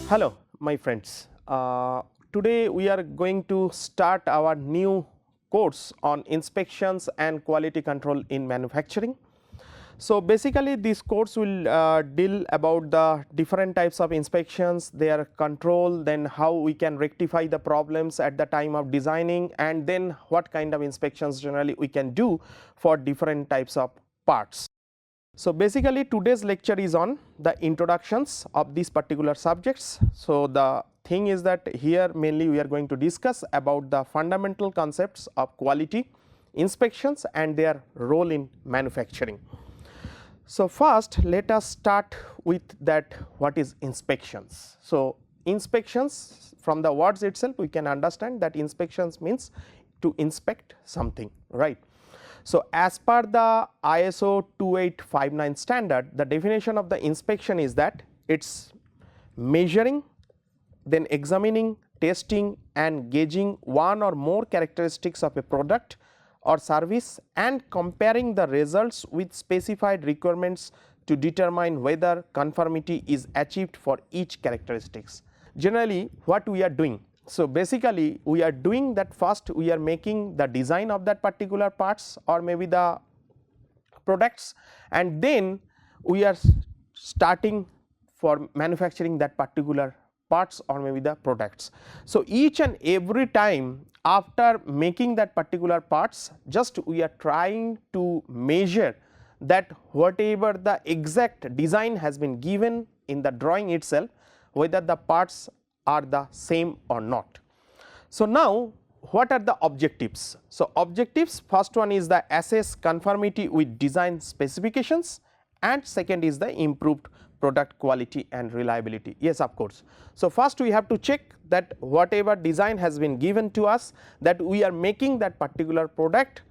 Hello my friends, today we are going to start our new course on inspections and quality control in manufacturing. So basically this course will deal about the different types of inspections, their control, then how we can rectify the problems at the time of designing, and then what kind of inspections generally we can do for different types of parts. So basically today's lecture is on the introductions of these particular subjects. So the thing is that here mainly we are going to discuss about the fundamental concepts of quality, inspections and their role in manufacturing. So first let us start with that what is inspections. So inspections, from the words itself we can understand that inspections means to inspect something, right. So as per the ISO 2859 standard, the definition of the inspection is that it is measuring, then examining, testing and gauging one or more characteristics of a product or service and comparing the results with specified requirements to determine whether conformity is achieved for each characteristics. Generally what we are doing, so basically we are doing that, first we are making the design of that particular parts or maybe the products, and then we are starting for manufacturing that particular parts or maybe the products. So each and every time after making that particular parts, just we are trying to measure that whatever the exact design has been given in the drawing itself, whether the parts are the same or not. So now what are the objectives? So objectives, first one is the assess conformity with design specifications, and second is the improved product quality and reliability. Yes, of course. So first we have to check that whatever design has been given to us, that we are making that particular product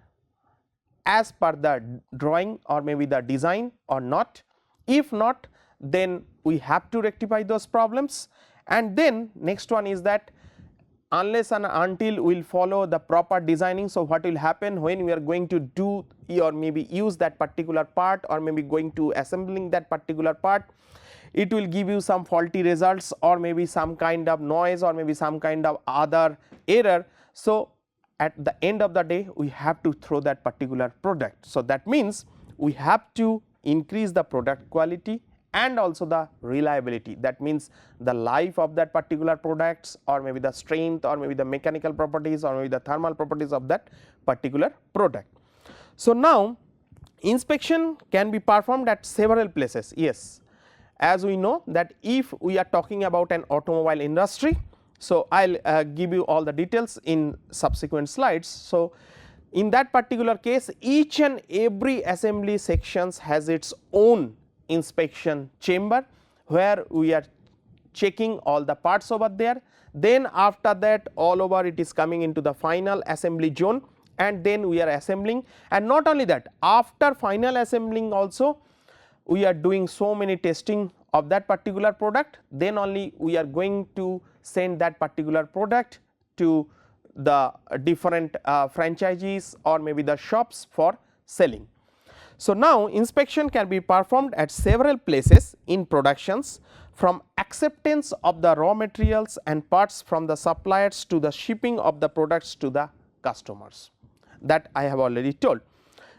as per the drawing or maybe the design or not. If not, then we have to rectify those problems. And then next one is that unless and until we will follow the proper designing, so what will happen when we are going to do or maybe use that particular part or maybe going to assembling that particular part, it will give you some faulty results or maybe some kind of noise or maybe some kind of other error. So at the end of the day we have to throw that particular product. So that means we have to increase the product quality and also the reliability, that means the life of that particular products or maybe the strength or maybe the mechanical properties or maybe the thermal properties of that particular product. So now inspection can be performed at several places. Yes, as we know that if we are talking about an automobile industry, so I will give you all the details in subsequent slides. So in that particular case each and every assembly sections has its own inspection chamber where we are checking all the parts over there, then after that all over it is coming into the final assembly zone and then we are assembling. And not only that, after final assembling also we are doing so many testing of that particular product, then only we are going to send that particular product to the different franchisees or maybe the shops for selling. So now inspection can be performed at several places in productions, from acceptance of the raw materials and parts from the suppliers to the shipping of the products to the customers, that I have already told.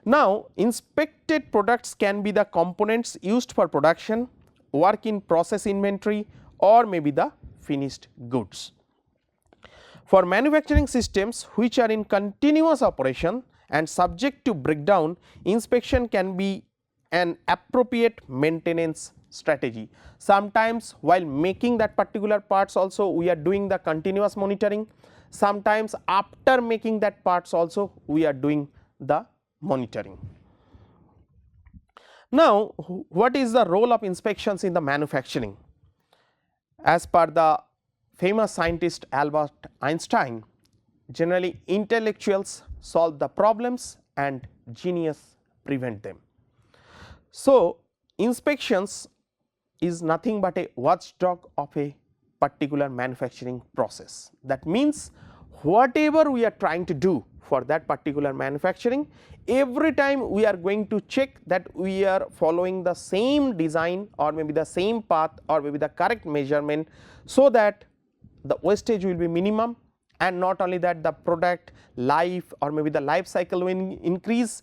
Now inspected products can be the components used for production, work in process inventory or maybe the finished goods. For manufacturing systems which are in continuous operation and subject to breakdown, inspection can be an appropriate maintenance strategy. Sometimes while making that particular parts also we are doing the continuous monitoring, sometimes after making that parts also we are doing the monitoring. Now what is the role of inspections in the manufacturing? As per the famous scientist Albert Einstein, generally intellectuals solve the problems and genius prevent them. So inspections is nothing but a watchdog of a particular manufacturing process. That means whatever we are trying to do for that particular manufacturing. Every time we are going to check that we are following the same design or maybe the same path or maybe the correct measurement, so that the wastage will be minimum, and not only that, the product life or maybe the life cycle will increase,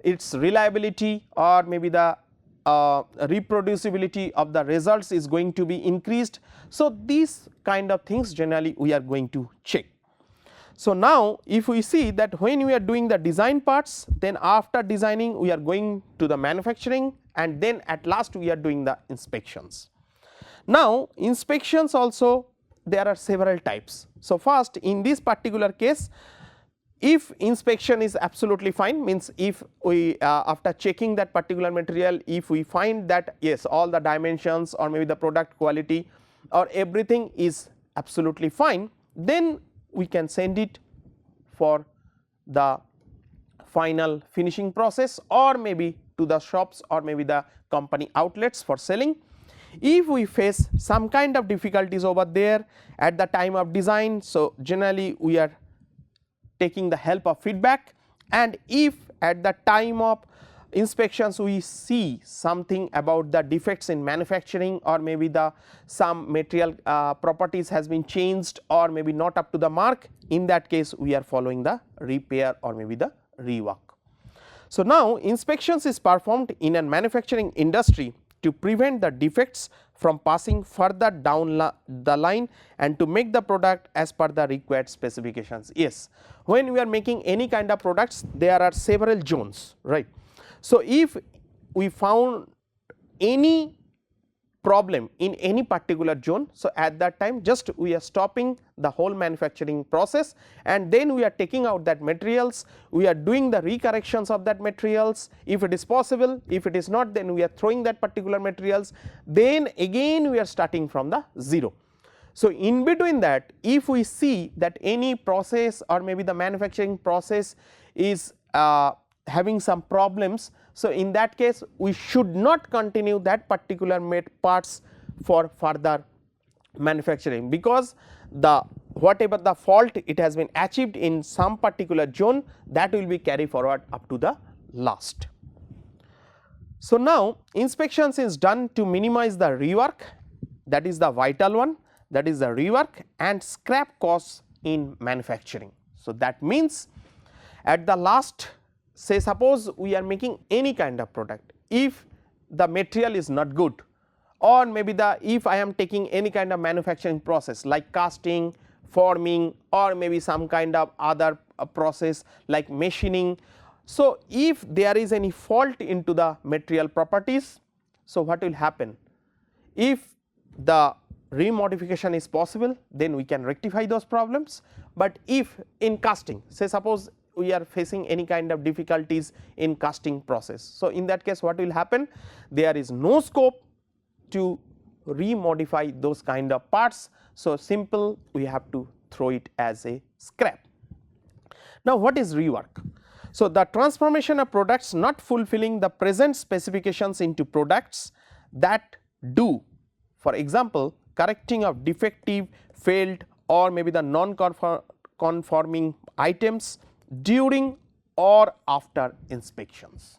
its reliability or maybe the reproducibility of the results is going to be increased. So, these kind of things generally we are going to check. So, now if we see that when we are doing the design parts, then after designing we are going to the manufacturing, and then at last we are doing the inspections. Now, inspections also there are several types. So, first in this particular case, if inspection is absolutely fine, means if we after checking that particular material, if we find that yes, all the dimensions or maybe the product quality or everything is absolutely fine, then we can send it for the final finishing process or maybe to the shops or maybe the company outlets for selling. If we face some kind of difficulties over there at the time of design, so generally we are taking the help of feedback, and if at the time of inspections we see something about the defects in manufacturing or maybe the some material properties has been changed or maybe not up to the mark, in that case we are following the repair or maybe the rework. So, now inspections is performed in a manufacturing industry to prevent the defects from passing further down the line and to make the product as per the required specifications. Yes, when we are making any kind of products, there are several zones, right. So, if we found any problem in any particular zone, so at that time just we are stopping the whole manufacturing process, and then we are taking out that materials, we are doing the recorrections of that materials if it is possible, if it is not, then we are throwing that particular materials, then again we are starting from the zero. So, in between that, if we see that any process or maybe the manufacturing process is having some problems, so in that case we should not continue that particular parts for further manufacturing, because the whatever the fault it has been achieved in some particular zone, that will be carried forward up to the last. So, now inspections is done to minimize the rework, that is the vital one, that is the rework and scrap costs in manufacturing. So, that means at the last, say suppose we are making any kind of product, if the material is not good or maybe if I am taking any kind of manufacturing process like casting, forming or maybe some kind of other process like machining. So, if there is any fault into the material properties, so what will happen? If the remodification is possible, then we can rectify those problems, but if in casting, say suppose we are facing any kind of difficulties in casting process. So, in that case what will happen? There is no scope to remodify those kind of parts. So, simple we have to throw it as a scrap. Now, what is rework? So, the transformation of products not fulfilling the present specifications into products that do, for example, correcting of defective, failed or maybe the non-conforming items during or after inspections.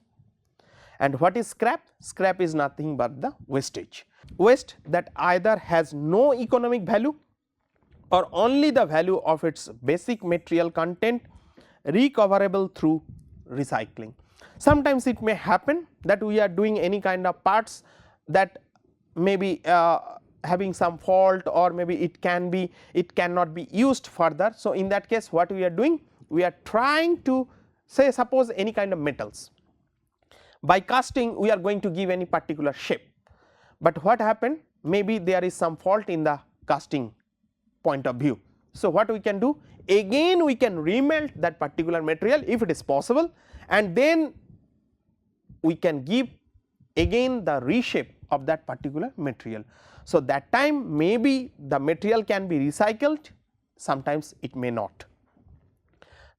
And what is scrap? Scrap is nothing but the wastage, waste that either has no economic value or only the value of its basic material content recoverable through recycling. Sometimes it may happen that we are doing any kind of parts that may be having some fault or maybe it cannot be used further. So, in that case what we are doing? We are trying to say suppose any kind of metals, by casting we are going to give any particular shape, but what happened? Maybe there is some fault in the casting point of view. So, what we can do? Again we can remelt that particular material if it is possible, and then we can give again the reshape of that particular material. So, that time maybe the material can be recycled, sometimes it may not.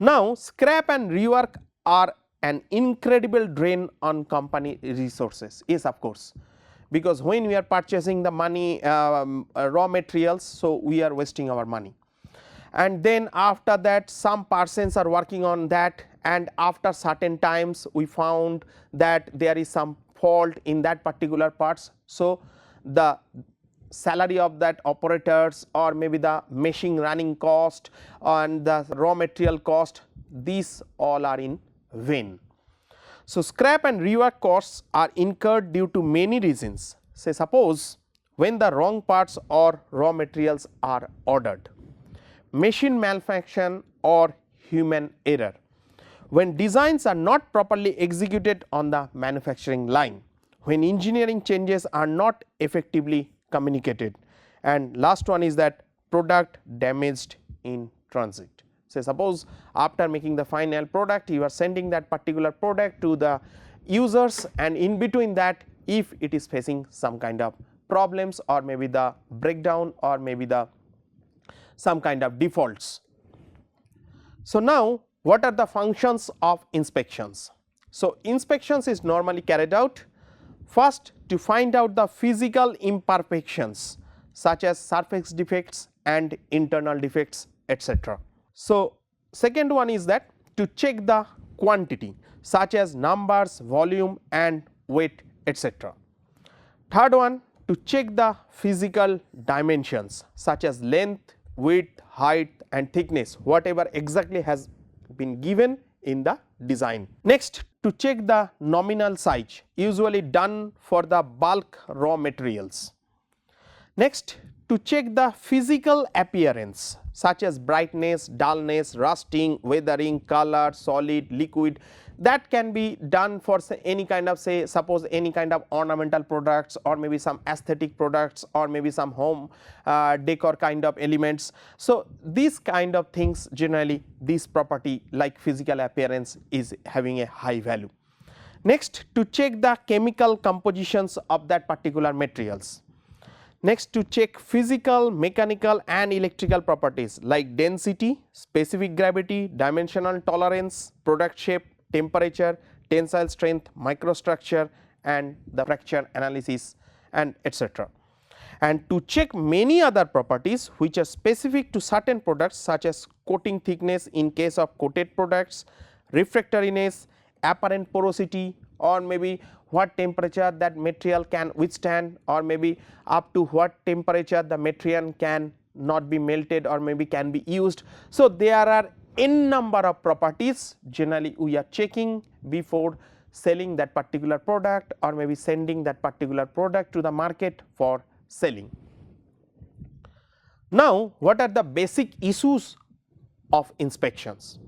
Now, scrap and rework are an incredible drain on company resources. Yes, of course, because when we are purchasing the money raw materials, so we are wasting our money, and then after that some persons are working on that, and after certain times we found that there is some fault in that particular parts. So, the salary of that operators or maybe the machine running cost and the raw material cost, these all are in vain. So, scrap and rework costs are incurred due to many reasons. Say suppose when the wrong parts or raw materials are ordered, machine malfunction or human error, when designs are not properly executed on the manufacturing line, when engineering changes are not effectively communicated, and last one is that product damaged in transit. Say suppose after making the final product, you are sending that particular product to the users, and in between that if it is facing some kind of problems or maybe the breakdown or maybe the some kind of defaults. So, now what are the functions of inspections? So, inspections is normally carried out first to find out the physical imperfections such as surface defects and internal defects, etc. So, second one is that to check the quantity such as numbers, volume and weight, etc. Third one, to check the physical dimensions such as length, width, height and thickness, whatever exactly has been given in the design. Next, to check the nominal size, usually done for the bulk raw materials. Next, to check the physical appearance such as brightness, dullness, rusting, weathering, color, solid, liquid, that can be done for say any kind of say suppose any kind of ornamental products or maybe some aesthetic products or maybe some home decor kind of elements. So, these kind of things generally this property like physical appearance is having a high value. Next, to check the chemical compositions of that particular materials. Next, to check physical, mechanical and electrical properties like density, specific gravity, dimensional tolerance, product shape, temperature, tensile strength, microstructure and the fracture analysis and etc. And to check many other properties which are specific to certain products such as coating thickness in case of coated products, refractoriness, apparent porosity or maybe what temperature that material can withstand or maybe up to what temperature the material can not be melted or maybe can be used. So, there are n number of properties generally we are checking before selling that particular product or maybe sending that particular product to the market for selling. Now, what are the basic issues of inspections?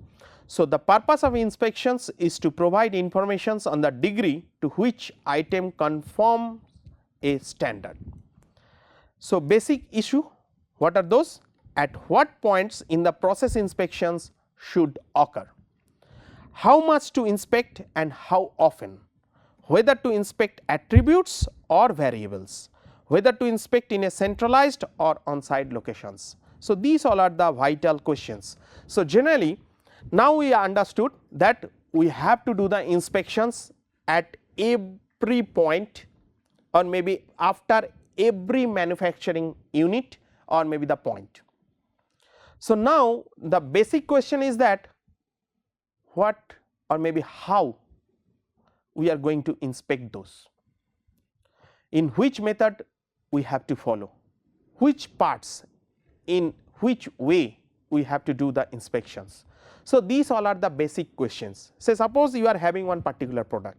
So, the purpose of inspections is to provide information on the degree to which item conforms a standard. So, basic issue, what are those? At what points in the process inspections should occur, how much to inspect and how often, whether to inspect attributes or variables, whether to inspect in a centralized or on-site locations. So, these all are the vital questions. So, generally now we understood that we have to do the inspections at every point or maybe after every manufacturing unit or maybe the point. So, now the basic question is that what or maybe how we are going to inspect those, in which method we have to follow, which parts, in which way we have to do the inspections. So, these all are the basic questions. Say suppose you are having one particular product.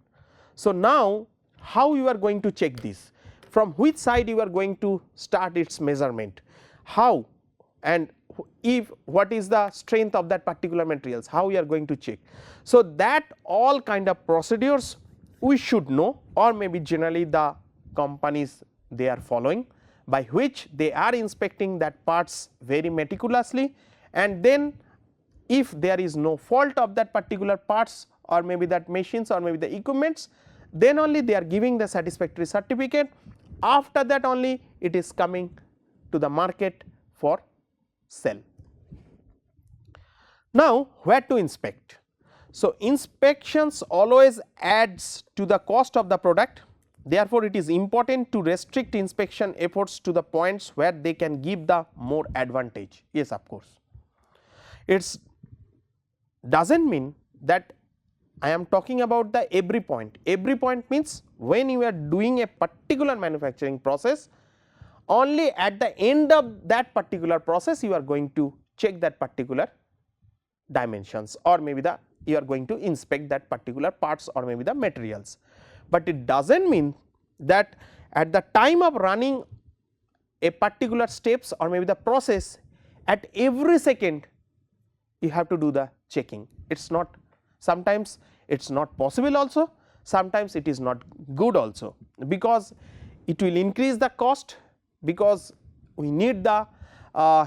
So, now how you are going to check this, from which side you are going to start its measurement, how and if what is the strength of that particular materials, how we are going to check. So, that all kind of procedures we should know or maybe generally the companies they are following, by which they are inspecting that parts very meticulously, and then if there is no fault of that particular parts or maybe that machines or maybe the equipments, then only they are giving the satisfactory certificate. After that only it is coming to the market for sell. Now, where to inspect? So, inspections always adds to the cost of the product. Therefore, it is important to restrict inspection efforts to the points where they can give the more advantage. Yes, of course. It does not mean that I am talking about the every point. Every point means when you are doing a particular manufacturing process, only at the end of that particular process you are going to check that particular dimensions, or maybe you are going to inspect that particular parts or maybe the materials. But it does not mean that at the time of running a particular steps or maybe the process, at every second you have to do the checking. It is not, sometimes it is not possible also, sometimes it is not good also, because it will increase the cost, because we need the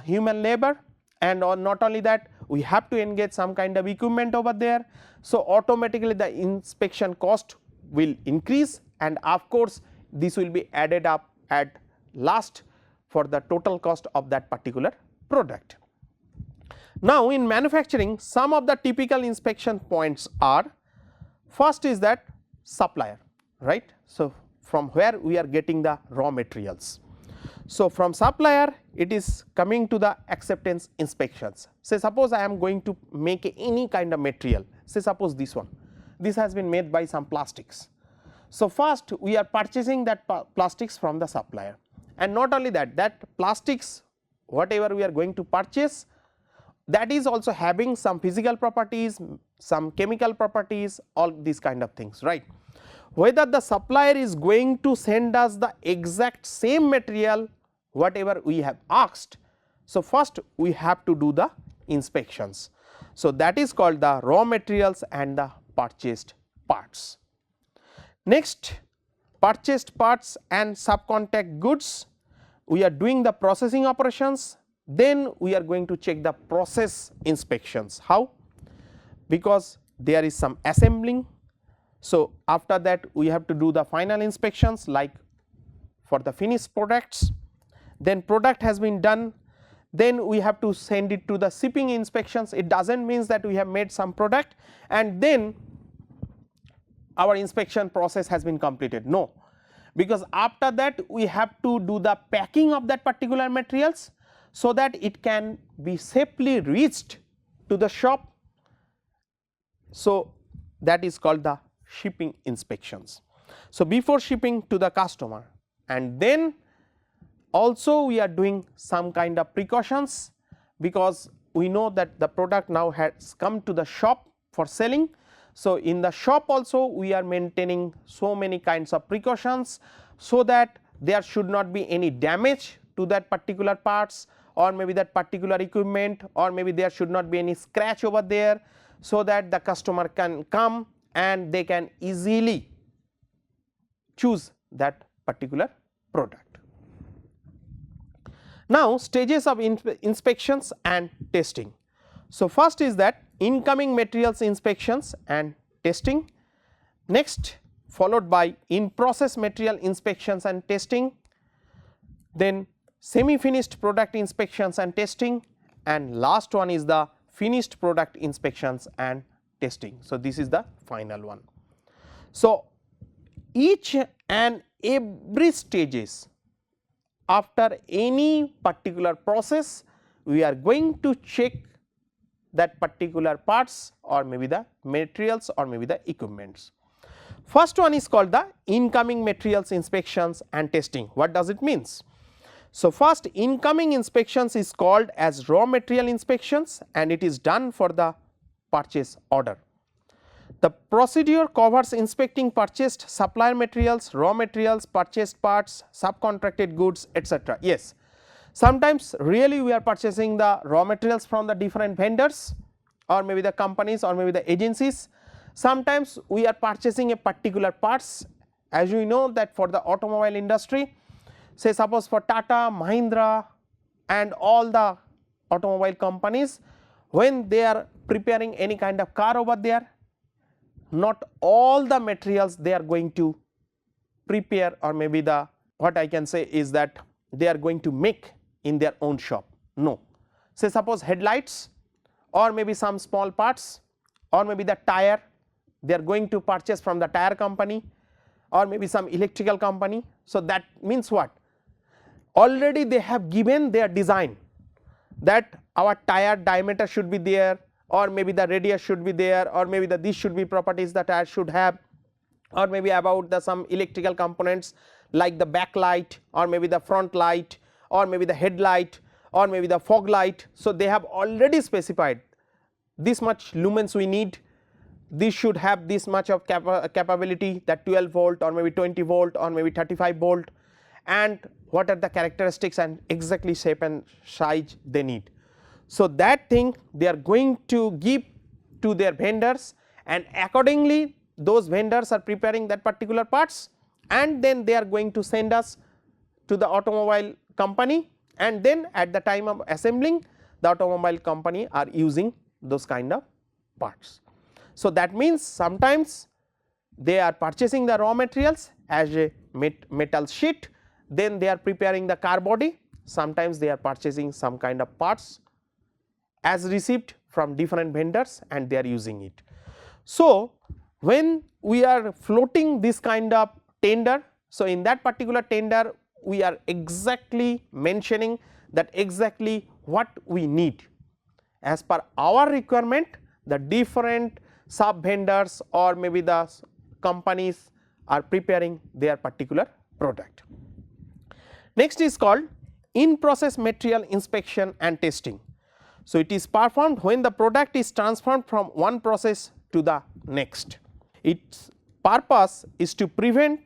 human labor, and not only that, we have to engage some kind of equipment over there. So, automatically the inspection cost will increase, and of course, this will be added up at last for the total cost of that particular product. Now, in manufacturing, some of the typical inspection points are, first is that supplier, right. So, from where we are getting the raw materials. So, from supplier it is coming to the acceptance inspections. Say suppose I am going to make any kind of material, say suppose this one, this has been made by some plastics. So, first we are purchasing that plastics from the supplier, and not only that, that plastics whatever we are going to purchase, that is also having some physical properties, some chemical properties, all these kind of things, right. Whether the supplier is going to send us the exact same material whatever we have asked. So, first we have to do the inspections. So, that is called the raw materials and the purchased parts. Next, purchased parts and subcontract goods, we are doing the processing operations, then we are going to check the process inspections. How? Because there is some assembling. So, after that we have to do the final inspections like for the finished products, then product has been done, then we have to send it to the shipping inspections. It does not mean that we have made some product and then our inspection process has been completed, no, because after that we have to do the packing of that particular materials, so that it can be safely reached to the shop. So, that is called the shipping inspections. So, before shipping to the customer, and then also we are doing some kind of precautions, because we know that the product now has come to the shop for selling. So, in the shop also we are maintaining so many kinds of precautions, so that there should not be any damage to that particular parts or maybe that particular equipment, or maybe there should not be any scratch over there, so that the customer can come and they can easily choose that particular product. Now, stages of inspections and testing. So, first is that incoming materials inspections and testing, next followed by in process material inspections and testing, then semi finished product inspections and testing, and last one is the finished product inspections and testing. So, this is the final one. So, each and every stages after any particular process, we are going to check that particular parts or maybe the materials or maybe the equipments. First one is called the incoming materials inspections and testing. What does it means? So, first incoming inspections is called as raw material inspections, and it is done for the purchase order. The procedure covers inspecting purchased supplier materials, raw materials, purchased parts, subcontracted goods, etc. Yes, sometimes really we are purchasing the raw materials from the different vendors or maybe the companies or maybe the agencies. Sometimes we are purchasing a particular parts, as you know that for the automobile industry, say suppose for Tata, Mahindra and all the automobile companies, when they are preparing any kind of car over there, not all the materials they are going to prepare, or maybe the what I can say is that they are going to make in their own shop. No, say suppose headlights or maybe some small parts or maybe the tire, they are going to purchase from the tire company or maybe some electrical company. So, that means what? Already they have given their design that our tire diameter should be there, or maybe the radius should be there, or maybe the these should be properties the tire should have, or maybe about the some electrical components like the backlight, or maybe the front light, or maybe the headlight, or maybe the fog light. So, they have already specified this much lumens we need, this should have this much of capability, that 12 volt or maybe 20 volt or maybe 35 volt, and what are the characteristics and exactly shape and size they need. So, that thing they are going to give to their vendors, and accordingly those vendors are preparing that particular parts, and then they are going to send us to the automobile company, and then at the time of assembling the automobile company are using those kind of parts. So, that means sometimes they are purchasing the raw materials as a metal sheet, then they are preparing the car body, sometimes they are purchasing some kind of parts as received from different vendors and they are using it. So, when we are floating this kind of tender, so in that particular tender we are exactly mentioning that exactly what we need as per our requirement, the different sub vendors or maybe the companies are preparing their particular product. Next is called in process material inspection and testing. So, it is performed when the product is transformed from one process to the next. Its purpose is to prevent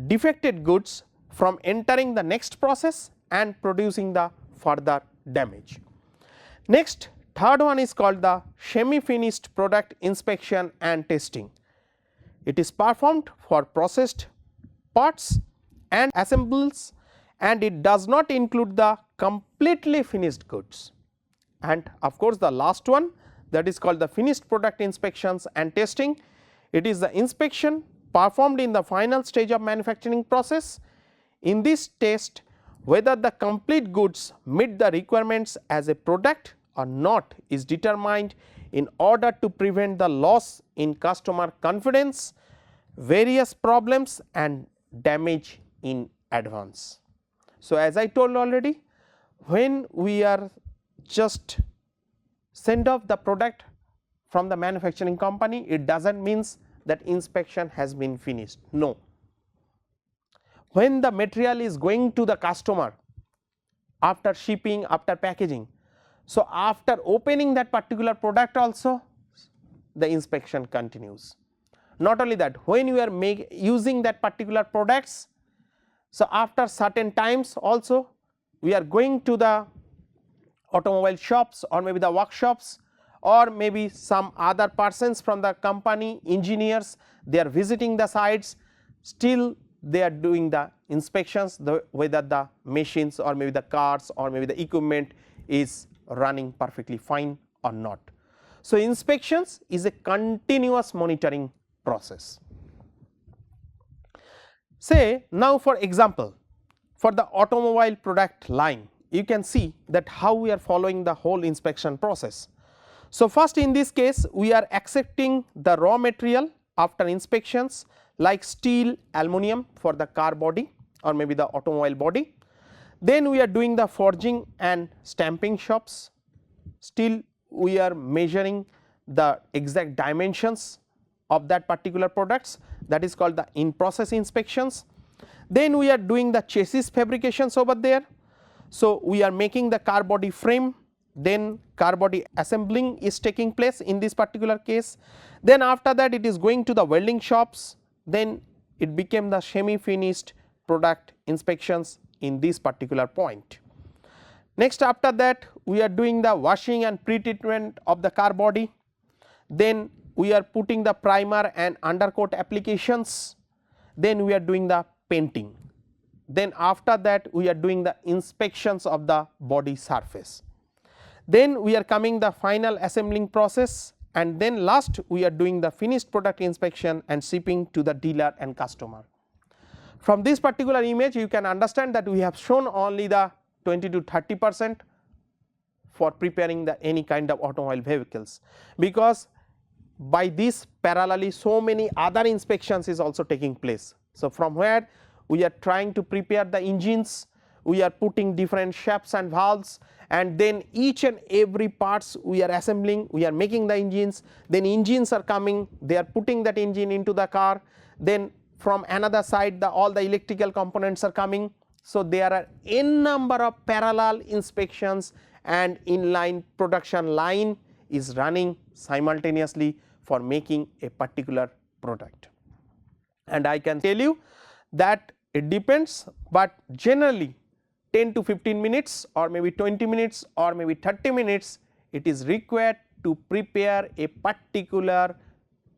defected goods from entering the next process and producing the further damage. Next, third one is called the semi finished product inspection and testing. It is performed for processed parts and assembles, and it does not include the completely finished goods. And of course, the last one, that is called the finished product inspections and testing. It is the inspection performed in the final stage of manufacturing process. In this test, whether the complete goods meet the requirements as a product or not is determined in order to prevent the loss in customer confidence, various problems and damage in advance. So, as I told already, when we are just send off the product from the manufacturing company, it does not means that inspection has been finished, no. When the material is going to the customer after shipping, after packaging, so after opening that particular product also the inspection continues. Not only that, when you are using that particular products, so after certain times also we are going to the automobile shops or maybe the workshops or maybe some other persons from the company, engineers, they are visiting the sites, still they are doing the inspections, whether the machines or maybe the cars or maybe the equipment is running perfectly fine or not. So, inspections is a continuous monitoring process. Say now for example, for the automobile product line, you can see that how we are following the whole inspection process. So, first in this case we are accepting the raw material after inspections like steel, aluminum for the car body or maybe the automobile body. Then we are doing the forging and stamping shops, still we are measuring the exact dimensions of that particular products, that is called the in process inspections. Then we are doing the chassis fabrications over there. So, we are making the car body frame, then car body assembling is taking place in this particular case. Then after that it is going to the welding shops, then it became the semi finished product inspections in this particular point. Next after that we are doing the washing and pre-treatment of the car body, then we are putting the primer and undercoat applications, then we are doing the painting. Then after that we are doing the inspections of the body surface. Then we are coming the final assembling process, and then last we are doing the finished product inspection and shipping to the dealer and customer. From this particular image you can understand that we have shown only the 20 to 30% for preparing the any kind of automobile vehicles, because by this parallelly so many other inspections is also taking place. So, from where we are trying to prepare the engines, we are putting different shafts and valves, and then each and every parts we are assembling, we are making the engines, then engines are coming, they are putting that engine into the car, then from another side all the electrical components are coming. So, there are n number of parallel inspections and inline production line is running simultaneously for making a particular product. And I can tell you that it depends, but generally 10 to 15 minutes or maybe 20 minutes or maybe 30 minutes it is required to prepare a particular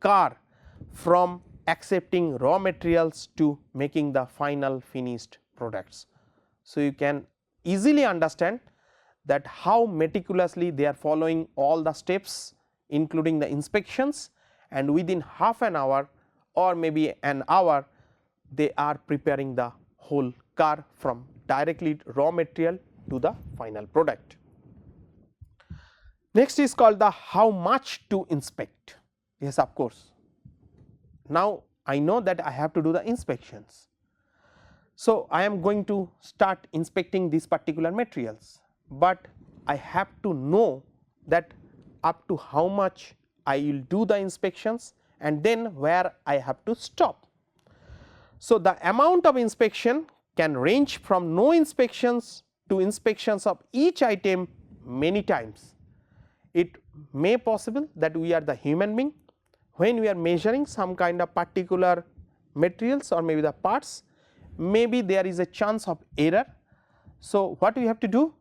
car from accepting raw materials to making the final finished products. So, you can easily understand that how meticulously they are following all the steps including the inspections, and within half an hour or maybe an hour they are preparing the whole car from directly raw material to the final product. Next is called the how much to inspect. Yes, of course, now I know that I have to do the inspections. So, I am going to start inspecting these particular materials, but I have to know that up to how much I will do the inspections and then where I have to stop. So, the amount of inspection can range from no inspections to inspections of each item many times. It may possible that we are the human being, when we are measuring some kind of particular materials or maybe the parts, maybe there is a chance of error. So, what we have to do?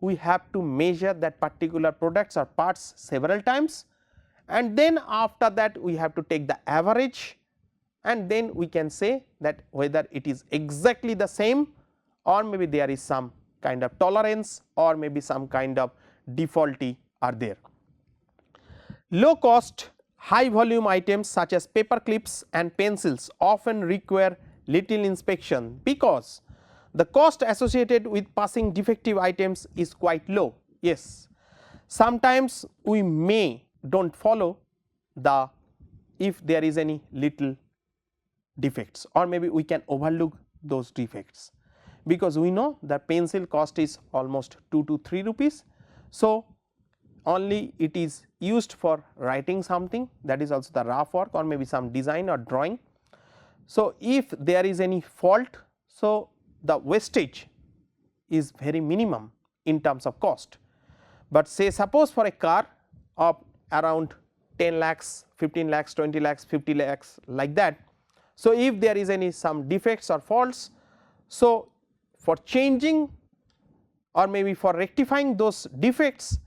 We have to measure that particular products or parts several times, and then after that we have to take the average, and then we can say that whether it is exactly the same or maybe there is some kind of tolerance or maybe some kind of defaulty are there. Low cost high volume items such as paper clips and pencils often require little inspection because the cost associated with passing defective items is quite low. Yes, sometimes we may do not follow the if there is any little defects, or maybe we can overlook those defects, because we know the pencil cost is almost 2 to 3 rupees. So, only it is used for writing something, that is also the rough work or maybe some design or drawing. So, if there is any fault, so the wastage is very minimum in terms of cost, but say suppose for a car of around 10 lakhs, 15 lakhs, 20 lakhs, 50 lakhs like that. So, if there is any some defects or faults, so for changing or maybe for rectifying those defects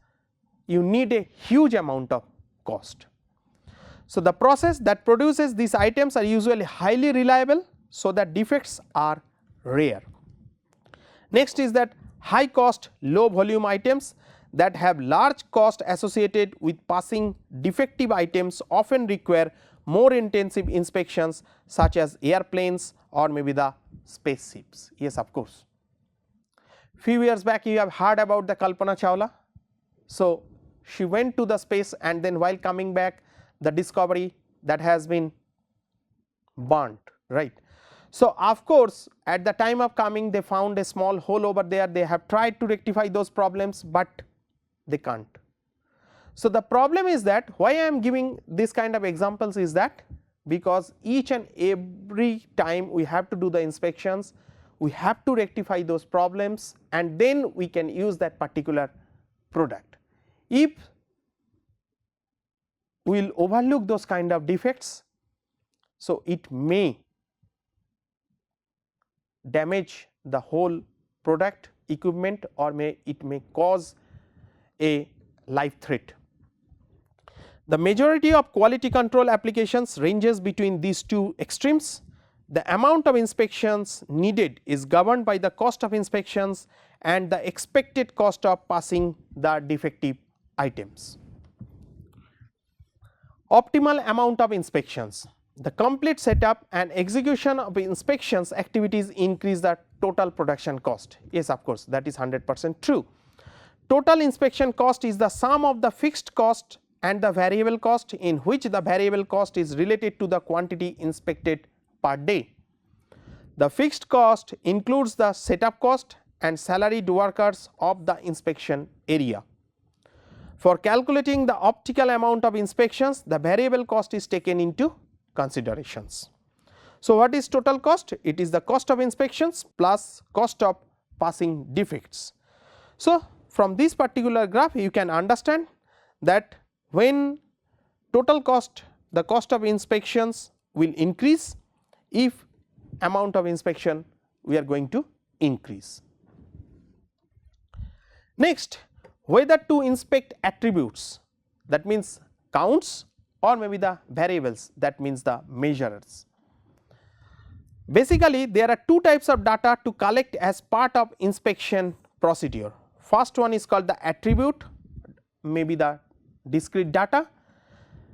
you need a huge amount of cost. So, the process that produces these items are usually highly reliable, so that defects are rare. Next is that high cost low volume items that have large cost associated with passing defective items often require more intensive inspections such as airplanes or maybe the spaceships. Yes, of course. Few years back you have heard about the Kalpana Chawla. So, she went to the space and then while coming back the discovery that has been burnt, right. So, of course, at the time of coming they found a small hole over there, they have tried to rectify those problems, but they can't. So, the problem is that why I am giving this kind of examples is that because each and every time we have to do the inspections, we have to rectify those problems and then we can use that particular product. If we will overlook those kind of defects, so it may damage the whole product equipment or it may cause a life threat. The majority of quality control applications ranges between these two extremes. The amount of inspections needed is governed by the cost of inspections and the expected cost of passing the defective items. Optimal amount of inspections. The complete setup and execution of inspections activities increase the total production cost. Yes, of course, that is 100% true. Total inspection cost is the sum of the fixed cost and the variable cost, in which the variable cost is related to the quantity inspected per day. The fixed cost includes the setup cost and salaried workers of the inspection area. For calculating the optical amount of inspections, the variable cost is taken into considerations. So, what is total cost? It is the cost of inspections plus cost of passing defects. So, from this particular graph you can understand that when total cost, the cost of inspections will increase if amount of inspection we are going to increase. Next, whether to inspect attributes, that means counts, or maybe the variables, that means the measurers. Basically, there are two types of data to collect as part of inspection procedure. First one is called the attribute, maybe the discrete data.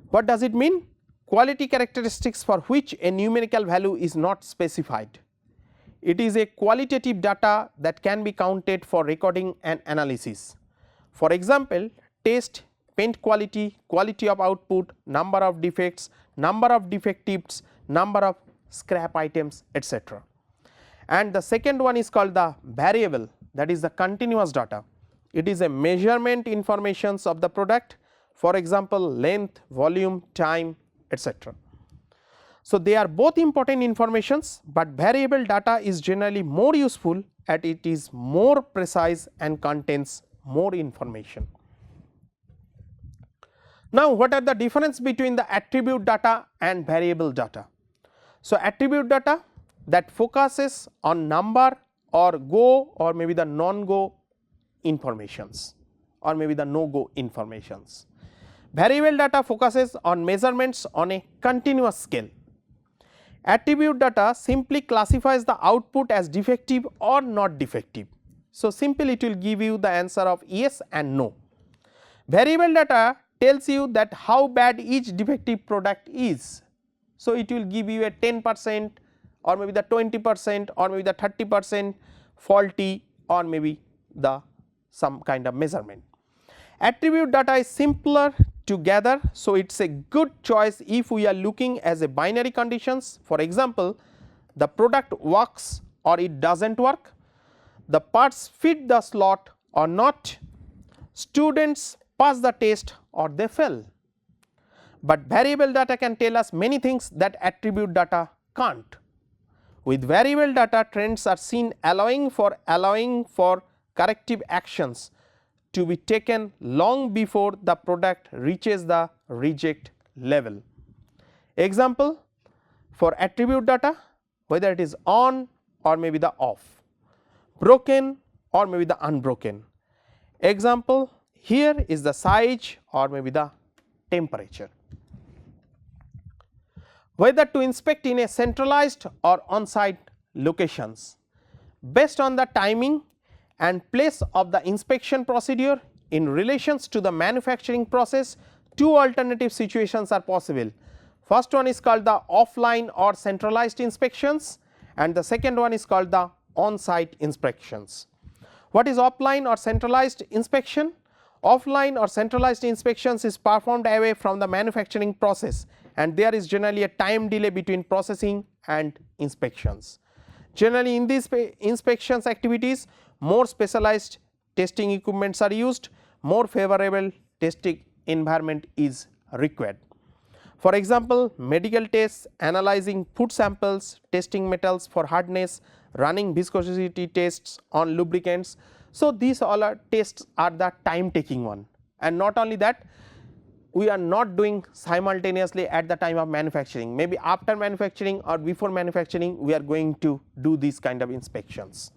What does it mean? Quality characteristics for which a numerical value is not specified. It is a qualitative data that can be counted for recording and analysis. For example, taste, paint quality, quality of output, number of defects, number of defectives, number of scrap items, etc. And the second one is called the variable, that is the continuous data. It is a measurement informations of the product, for example length, volume, time, etc. So, they are both important informations, but variable data is generally more useful as it is more precise and contains more information. Now, what are the difference between the attribute data and variable data? So, attribute data that focuses on number or go or maybe the non-go informations or maybe the no-go informations. Variable data focuses on measurements on a continuous scale. Attribute data simply classifies the output as defective or not defective. So, simply it will give you the answer of yes and no. Variable data tells you that how bad each defective product is. So, it will give you a 10% or maybe the 20% or maybe the 30% faulty or maybe the some kind of measurement. Attribute data is simpler to gather, so it is a good choice if we are looking as a binary conditions. For example, the product works or it does not work, the parts fit the slot or not, students pass the test or they fail. But variable data can tell us many things that attribute data can't. With variable data, trends are seen allowing for corrective actions to be taken long before the product reaches the reject level. Example for attribute data, whether it is on or maybe the off, broken or maybe the unbroken. Example here is the size or maybe the temperature. Whether to inspect in a centralized or on-site locations. Based on the timing and place of the inspection procedure in relations to the manufacturing process, two alternative situations are possible. First one is called the offline or centralized inspections and the second one is called the on-site inspections. What is offline or centralized inspection? Offline or centralized inspections is performed away from the manufacturing process and there is generally a time delay between processing and inspections. Generally in these inspections activities, more specialized testing equipments are used, more favorable testing environment is required. For example, medical tests, analyzing food samples, testing metals for hardness, running viscosity tests on lubricants. So, these all are tests are the time taking one, and not only that, we are not doing simultaneously at the time of manufacturing, maybe after manufacturing or before manufacturing we are going to do these kind of inspections.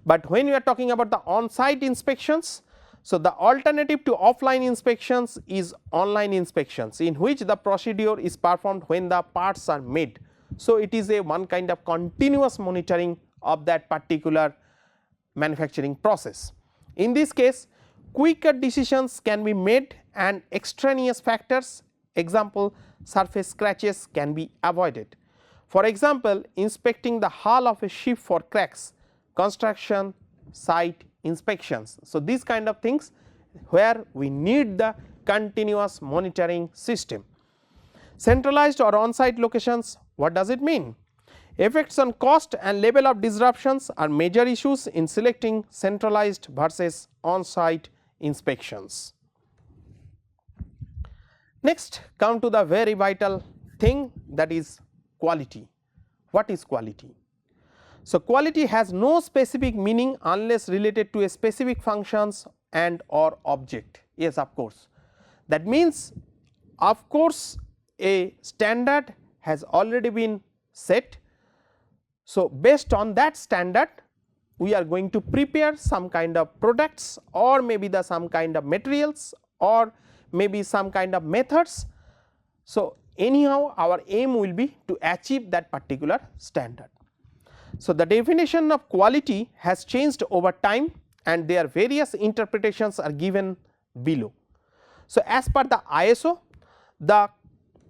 But when we are talking about the on-site inspections, so the alternative to offline inspections is online inspections, in which the procedure is performed when the parts are made. So, it is a one kind of continuous monitoring of that particular manufacturing process. In this case, quicker decisions can be made and extraneous factors, example surface scratches, can be avoided. For example, inspecting the hull of a ship for cracks, construction site inspections. So, these kind of things where we need the continuous monitoring system. Centralized or on-site locations, what does it mean? Effects on cost and level of disruptions are major issues in selecting centralized versus on-site inspections. Next, come to the very vital thing, that is quality. What is quality? So, quality has no specific meaning unless related to a specific functions and or object. Yes, of course. That means, of course, a standard has already been set. So, based on that standard, we are going to prepare some kind of products, or maybe the some kind of materials, or maybe some kind of methods. So, anyhow our aim will be to achieve that particular standard. So, the definition of quality has changed over time and their various interpretations are given below. So, as per the ISO, the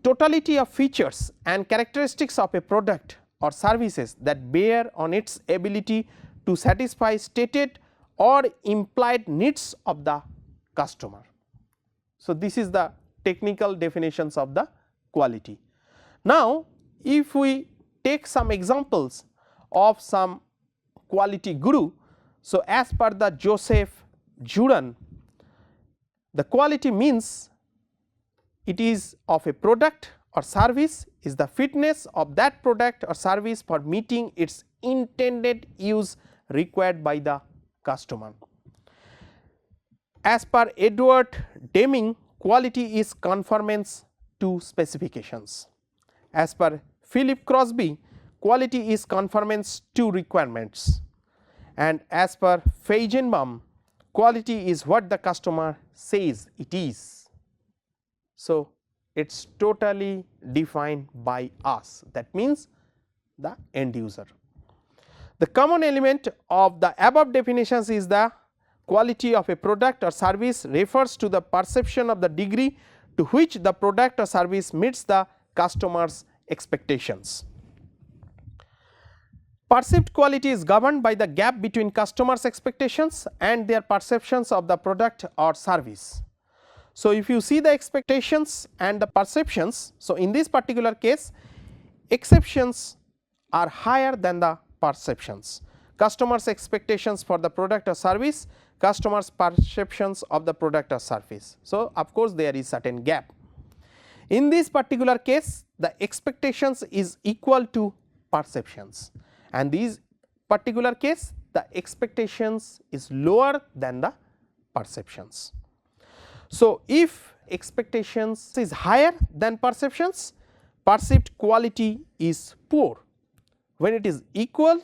totality of features and characteristics of a product or services that bear on its ability to satisfy stated or implied needs of the customer. So, this is the technical definitions of the quality. Now, if we take some examples of some quality guru. So, as per the Joseph Juran, the quality means it is of a product or service is the fitness of that product or service for meeting its intended use required by the customer. As per Edward Deming, quality is conformance to specifications. As per Philip Crosby, quality is conformance to requirements, and as per Feigenbaum, quality is what the customer says it is. So, it is totally defined by us, that means the end user. The common element of the above definitions is the quality of a product or service refers to the perception of the degree to which the product or service meets the customer's expectations. Perceived quality is governed by the gap between customers' expectations and their perceptions of the product or service. So, if you see the expectations and the perceptions, so in this particular case exceptions are higher than the perceptions. Customers' expectations for the product or service, customers' perceptions of the product or service. So, of course, there is certain gap. In this particular case, the expectations is equal to perceptions, and this particular case the expectations is lower than the perceptions. So, if expectations is higher than perceptions, perceived quality is poor. When it is equal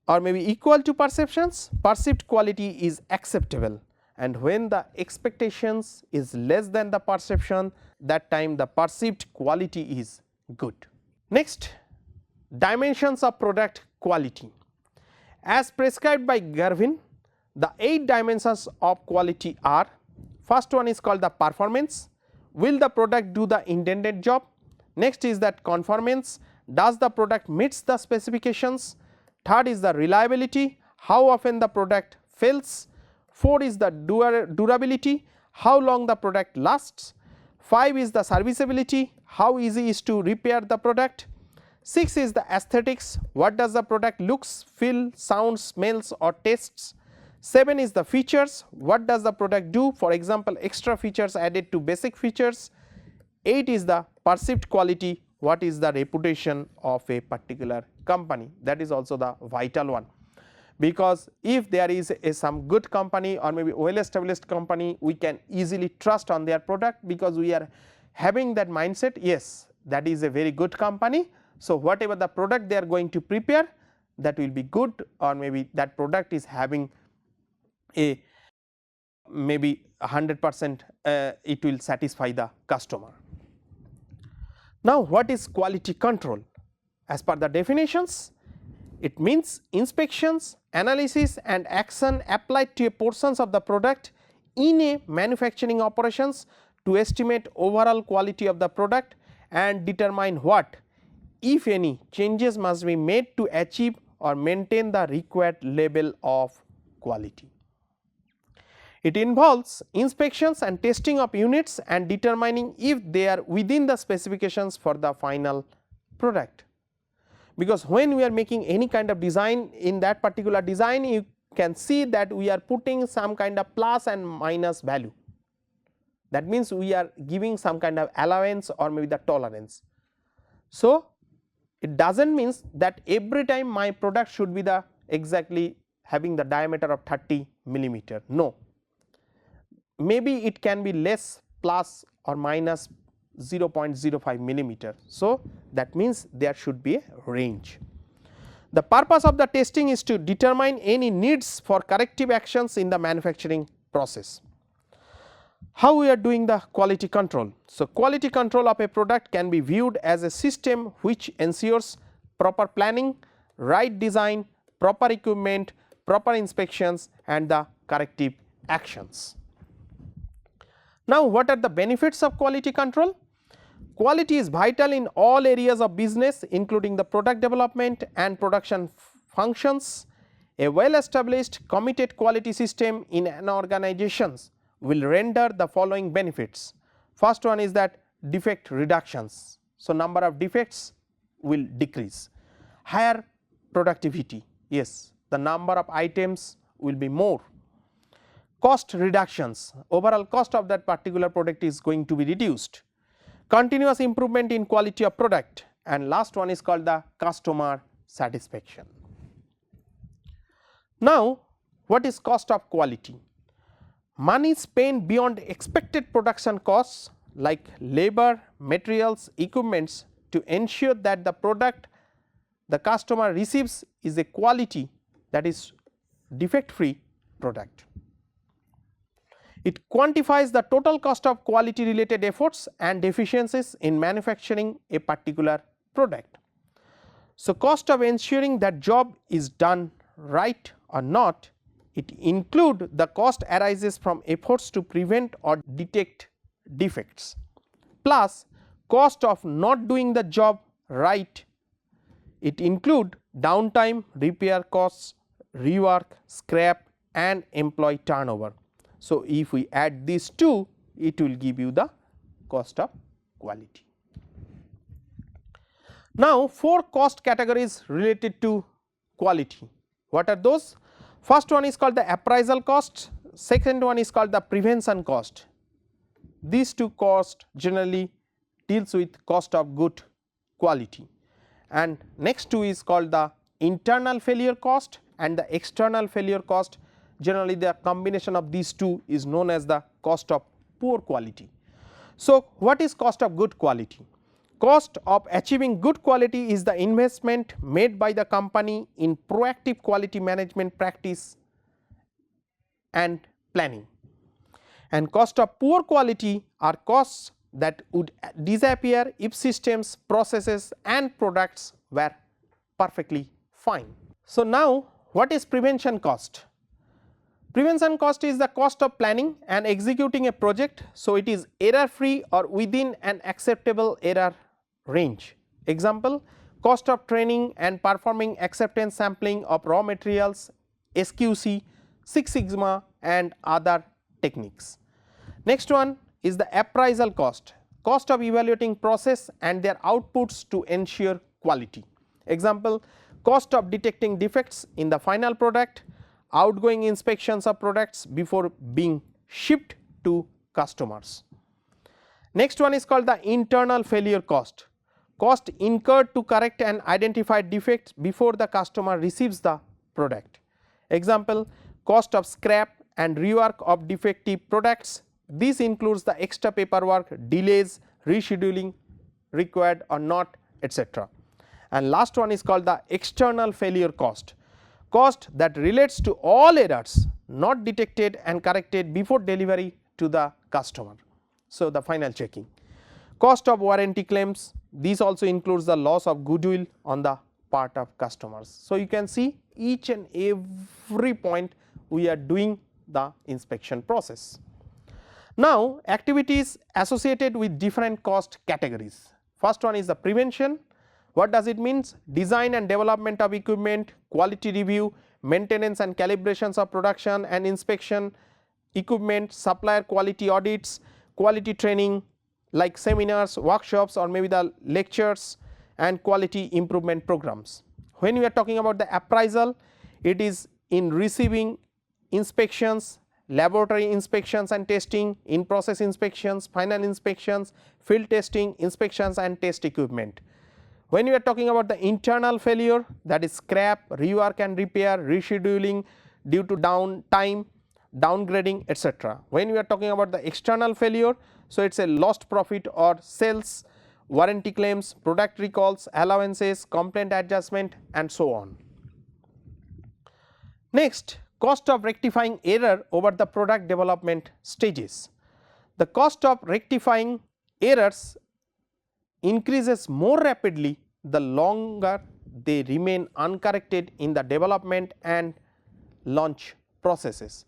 or maybe equal to perceptions, perceived quality is acceptable, and when the expectations is less than the perception, that time the perceived quality is good. Next, dimensions of product quality. As prescribed by Garvin, the 8 dimensions of quality are: first one is called the performance, will the product do the intended job. Next is that conformance, does the product meets the specifications. Third is the reliability, how often the product fails. 4 is the durability, how long the product lasts. 5 is the serviceability, how easy is to repair the product. 6 is the aesthetics, what does the product looks, feel, sounds, smells or tastes. 7 is the features, what does the product do, for example extra features added to basic features. 8 is the perceived quality, what is the reputation of a particular company, that is also the vital one, because if there is some good company or maybe well established company, we can easily trust on their product, because we are having that mindset, yes, that is a very good company. So, whatever the product they are going to prepare, that will be good, or maybe that product is having a maybe 100% it will satisfy the customer. Now, what is quality control? As per the definitions, it means inspections, analysis and action applied to a portions of the product in a manufacturing operations to estimate overall quality of the product and determine what, if any, changes must be made to achieve or maintain the required level of quality. It involves inspections and testing of units and determining if they are within the specifications for the final product. because when we are making any kind of design, in that particular design you can see that we are putting some kind of plus and minus value. That means we are giving some kind of allowance or maybe the tolerance. So, it does not mean that every time my product should be the exactly having the diameter of 30 millimeter, no, maybe it can be less, plus or minus 0.05 millimeter. So, that means there should be a range. The purpose of the testing is to determine any needs for corrective actions in the manufacturing process. How we are doing the quality control? So, quality control of a product can be viewed as a system which ensures proper planning, right design, proper equipment, proper inspections and the corrective actions. Now, what are the benefits of quality control? Quality is vital in all areas of business including the product development and production functions. A well established committed quality system in an organization will render the following benefits. First one is that defect reductions. So, number of defects will decrease. Higher productivity, yes, the number of items will be more. Cost reductions, overall cost of that particular product is going to be reduced. Continuous improvement in quality of product, and last one is called the customer satisfaction. Now, what is cost of quality? Money spent beyond expected production costs like labor, materials, equipments to ensure that the product the customer receives is a quality, that is defect free product. It quantifies the total cost of quality related efforts and deficiencies in manufacturing a particular product. So, cost of ensuring that job is done right or not, it include the cost arises from efforts to prevent or detect defects, plus cost of not doing the job right, it include downtime, repair costs, rework, scrap and employee turnover. So, if we add these two, it will give you the cost of quality. Now, 4 cost categories related to quality. What are those? First one is called the appraisal cost, second one is called the prevention cost. These two costs generally deals with cost of good quality, and next two is called the internal failure cost and the external failure cost. Generally the combination of these two is known as the cost of poor quality. So, what is cost of good quality? Cost of achieving good quality is the investment made by the company in proactive quality management practice and planning, and cost of poor quality are costs that would disappear if systems, processes and products were perfectly fine. So, now what is prevention cost? Prevention cost is the cost of planning and executing a project, so it is error free or within an acceptable error range. Example, cost of training and performing acceptance sampling of raw materials, SQC, Six Sigma and other techniques. Next one is the appraisal cost, cost of evaluating process and their outputs to ensure quality. Example, cost of detecting defects in the final product, outgoing inspections of products before being shipped to customers. Next one is called the internal failure cost, cost incurred to correct and identify defects before the customer receives the product. Example, cost of scrap and rework of defective products. This includes the extra paperwork, delays, rescheduling required or not, etc. And last one is called the external failure cost, cost that relates to all errors not detected and corrected before delivery to the customer. So, the final checking. Cost of warranty claims, this also includes the loss of goodwill on the part of customers. So, you can see each and every point we are doing the inspection process. Now, activities associated with different cost categories. First one is the prevention. What does it mean? Design and development of equipment, quality review, maintenance and calibrations of production and inspection equipment, supplier quality audits, quality training like seminars, workshops or maybe the lectures, and quality improvement programs. When we are talking about the appraisal, it is in receiving inspections, laboratory inspections and testing, in process inspections, final inspections, field testing, inspections and test equipment. When we are talking about the internal failure, that is scrap, rework and repair, rescheduling due to downtime, downgrading, etc. When we are talking about the external failure, so it is a lost profit or sales, warranty claims, product recalls, allowances, complaint adjustment and so on. Next, cost of rectifying error over the product development stages. The cost of rectifying errors increases more rapidly the longer they remain uncorrected in the development and launch processes.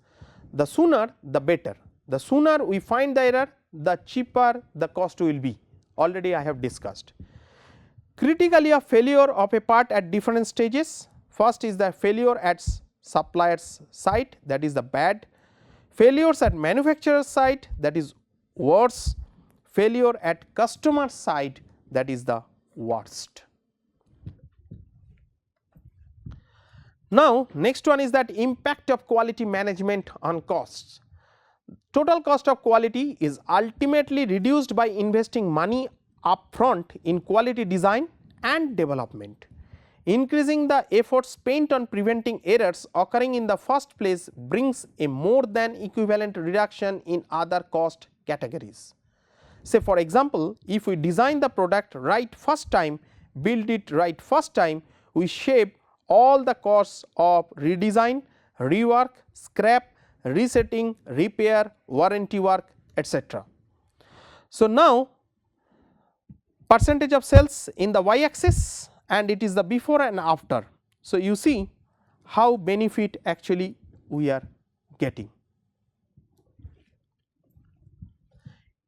The sooner the better. The sooner we find the error, the cheaper the cost will be, already I have discussed. Critically, a failure of a part at different stages. First is the failure at supplier's site, that is the bad. Failures at manufacturer's site, that is worse. Failure at customer side, that is the worst. Now, next one is that impact of quality management on costs. Total cost of quality is ultimately reduced by investing money upfront in quality design and development. Increasing the effort spent on preventing errors occurring in the first place brings a more than equivalent reduction in other cost categories. Say for example, if we design the product right first time, build it right first time, we save all the costs of redesign, rework, scrap, resetting, repair, warranty work, etc. So, now percentage of sales in the y axis and it is the before and after. So, you see how benefit actually we are getting.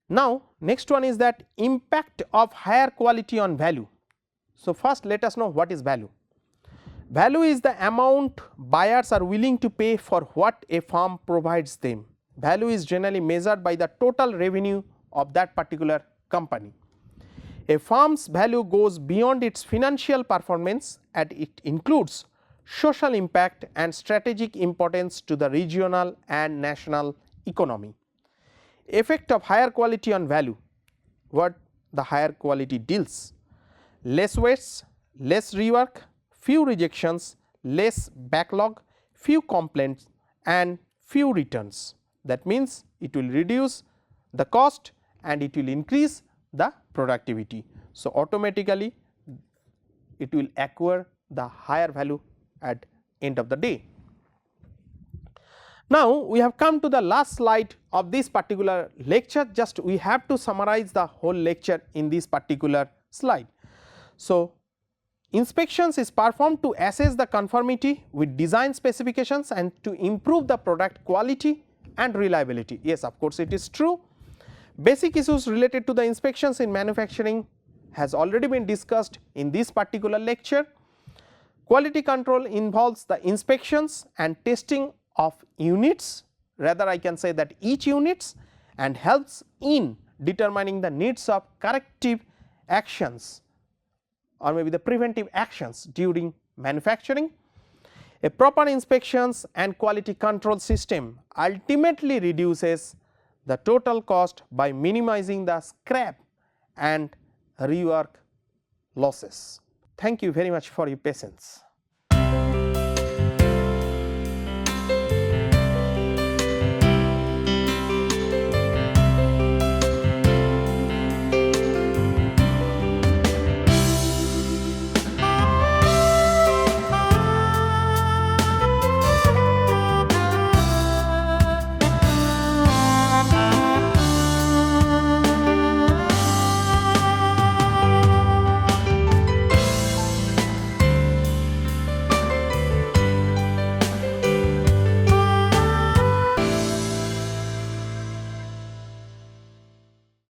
Now, next one is that impact of higher quality on value. So, first let us know what is value. Value is the amount buyers are willing to pay for what a firm provides them. Value is generally measured by the total revenue of that particular company. A firm's value goes beyond its financial performance and it includes social impact and strategic importance to the regional and national economy. Effect of higher quality on value, what the higher quality deals: less waste, less rework, few rejections, less backlog, few complaints and few returns. That means, it will reduce the cost and it will increase the productivity. So, automatically it will acquire the higher value at end of the day. Now, we have come to the last slide of this particular lecture, just we have to summarize the whole lecture in this particular slide. So, inspections is performed to assess the conformity with design specifications and to improve the product quality and reliability. Yes, of course, it is true. Basic issues related to the inspections in manufacturing has already been discussed in this particular lecture. Quality control involves the inspections and testing of units, rather I can say that each units, and helps in determining the needs of corrective actions or maybe the preventive actions during manufacturing. A proper inspections and quality control system ultimately reduces the total cost by minimizing the scrap and rework losses. Thank you very much for your patience.